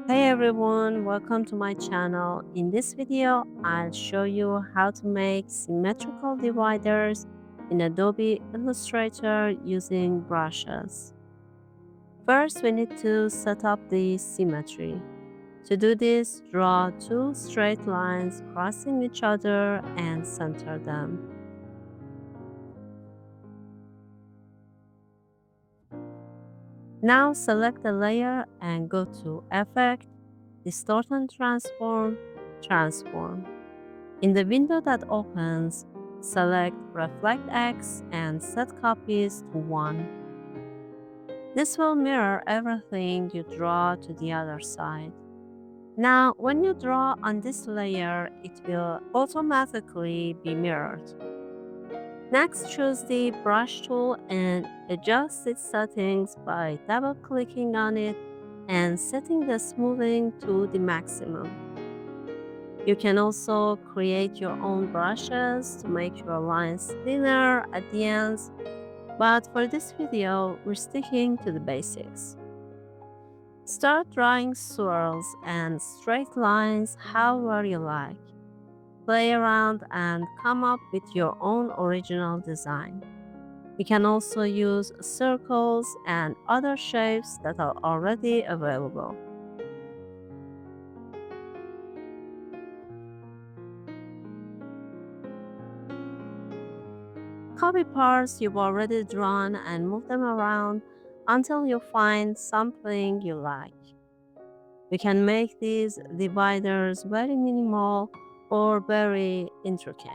Hey everyone, welcome to my channel. In this video, I'll show you how to make symmetrical dividers in Adobe Illustrator using brushes. First, we need to set up the symmetry. To do this, draw two straight lines crossing each other and center them. Now select the layer and go to Effect, Distort and Transform, Transform. In the window that opens, select Reflect X and set copies to 1. This will mirror everything you draw to the other side. Now, when you draw on this layer, it will automatically be mirrored. Next, choose the brush tool and adjust its settings by double-clicking on it and setting the smoothing to the maximum. You can also create your own brushes to make your lines thinner at the ends, but for this video, we're sticking to the basics. Start drawing swirls and straight lines however you like. Play around and come up with your own original design. You can also use circles and other shapes that are already available. Copy parts you've already drawn and move them around until you find something you like. You can make these dividers very minimal or very intricate.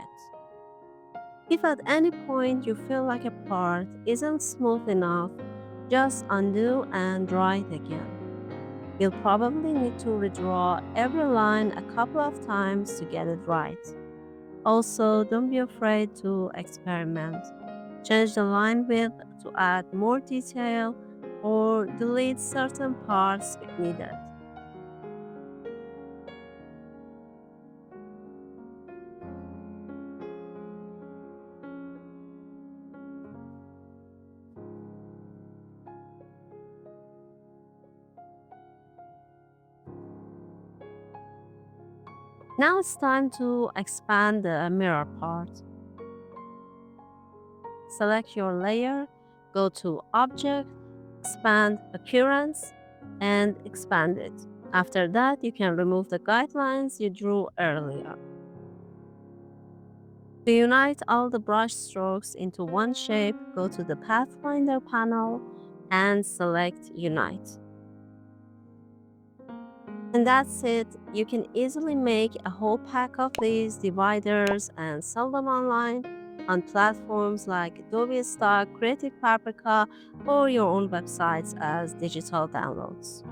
If at any point you feel like a part isn't smooth enough, just undo and draw it again. You'll probably need to redraw every line a couple of times to get it right. Also, don't be afraid to experiment. Change the line width to add more detail or delete certain parts if needed. Now it's time to expand the mirror part. Select your layer, go to Object, Expand Appearance, and expand it. After that, you can remove the guidelines you drew earlier. To unite all the brush strokes into one shape, go to the Pathfinder panel and select Unite. And that's it. You can easily make a whole pack of these dividers and sell them online on platforms like Adobe Stock, Creative Fabrica, or your own websites as digital downloads.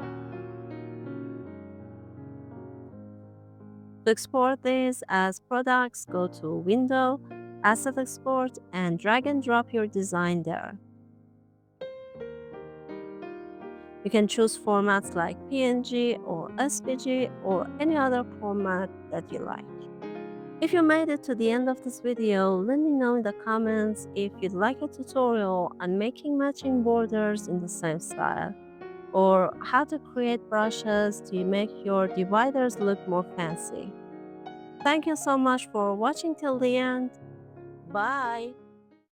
To export these as products, go to Window, Asset Export, and drag and drop your design there. You can choose formats like PNG or SVG or any other format that you like. If you made it to the end of this video, let me know in the comments if you'd like a tutorial on making matching borders in the same style, or how to create brushes to make your dividers look more fancy. Thank you so much for watching till the end. Bye!